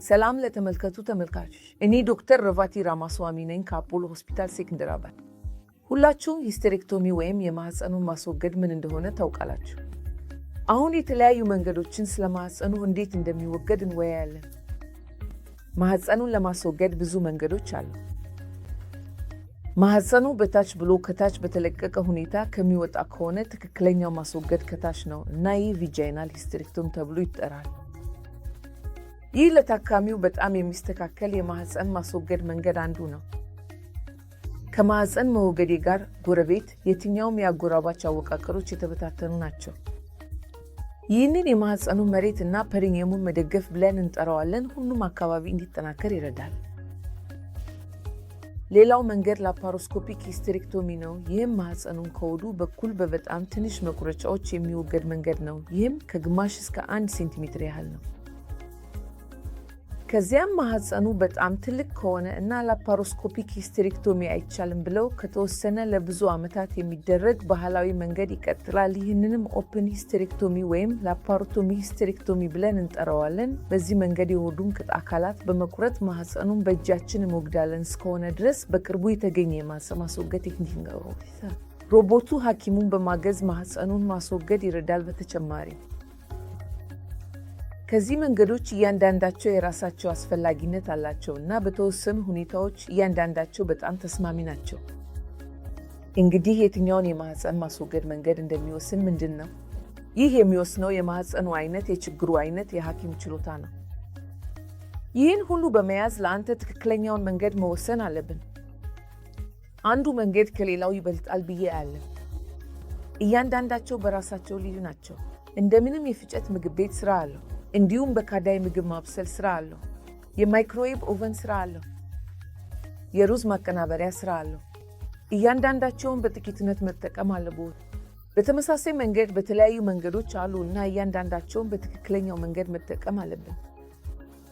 ሰላም ለተመልከቱ ተመልካቾች፣ እኔ ዶክተር ረቫቲ ራማስዋሚ ነኝ ከአፖሎ ሆስፒታል ሴኮንደራባድ። ሁላችሁም ሂስቴሬክቶሚ ወይም የማህፀኑን ማስወገድ ምን እንደሆነ ታውቃላችሁ። አሁን የተለያዩ መንገዶችን ስለ ማህፀኑ እንዴት እንደሚወገድ እንወያያለን። ማህፀኑን ለማስወገድ ብዙ መንገዶች አሉ። ማህፀኑ በታች ብሎ ከታች በተለቀቀ ሁኔታ ከሚወጣ ከሆነ ትክክለኛው ማስወገድ ከታች ነው እና ይህ ቫጃይናል ሂስቴሬክቶሚ ተብሎ ይጠራል። ይህ ለታካሚው በጣም የሚስተካከል የማህፀን ማስወገድ መንገድ አንዱ ነው። ከማህፀን መወገዴ ጋር ጎረቤት የትኛውም የአጎራባች አወቃቀሮች የተበታተኑ ናቸው። ይህንን የማህፀኑ መሬት እና ፐሪኒየሙን መደገፍ ብለን እንጠራዋለን። ሁሉም አካባቢ እንዲጠናከር ይረዳል። ሌላው መንገድ ላፓሮስኮፒክ ሂስቴሬክቶሚ ነው። ይህም ማህፀኑን ከወዱ በኩል በበጣም ትንሽ መቁረጫዎች የሚወገድ መንገድ ነው። ይህም ከግማሽ እስከ 1 ሴንቲሜትር ያህል ነው። ከዚያም ማህፀኑ በጣም ትልቅ ከሆነ እና ላፓሮስኮፒክ ሂስቴሬክቶሚ አይቻልም ብለው ከተወሰነ ለብዙ ዓመታት የሚደረግ ባህላዊ መንገድ ይቀጥላል። ይህንንም ኦፕን ሂስቴሬክቶሚ ወይም ላፓሮቶሚ ሂስቴሬክቶሚ ብለን እንጠራዋለን። በዚህ መንገድ የሆዱን ቅጥ አካላት በመቁረጥ ማህፀኑን በእጃችን እንወግዳለን። እስከሆነ ድረስ በቅርቡ የተገኘ የማህፀን ማስወገድ ቴክኒክ ነው። ሮቦቱ ሐኪሙን በማገዝ ማህፀኑን ማስወገድ ይረዳል። በተጨማሪ ከዚህ መንገዶች እያንዳንዳቸው የራሳቸው አስፈላጊነት አላቸው እና በተወሰኑ ሁኔታዎች እያንዳንዳቸው በጣም ተስማሚ ናቸው። እንግዲህ የትኛውን የማህፀን ማስወገድ መንገድ እንደሚወስን ምንድን ነው? ይህ የሚወስነው የማህፀኑ አይነት፣ የችግሩ አይነት፣ የሐኪም ችሎታ ነው። ይህን ሁሉ በመያዝ ለአንተ ትክክለኛውን መንገድ መወሰን አለብን። አንዱ መንገድ ከሌላው ይበልጣል ብዬ አያለም። እያንዳንዳቸው በራሳቸው ልዩ ናቸው። እንደምንም የፍጨት ምግብ ቤት ሥራ አለው። እንዲሁም በካዳይ ምግብ ማብሰል ሥራ አለው። የማይክሮዌቭ ኦቨን ሥራ አለው። የሩዝ ማቀናበሪያ ሥራ አለው። እያንዳንዳቸውን በጥቂትነት መጠቀም አለብዎት። በተመሳሳይ መንገድ በተለያዩ መንገዶች አሉ እና እያንዳንዳቸውን በትክክለኛው መንገድ መጠቀም አለብን።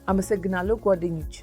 አመሰግናለሁ ጓደኞች።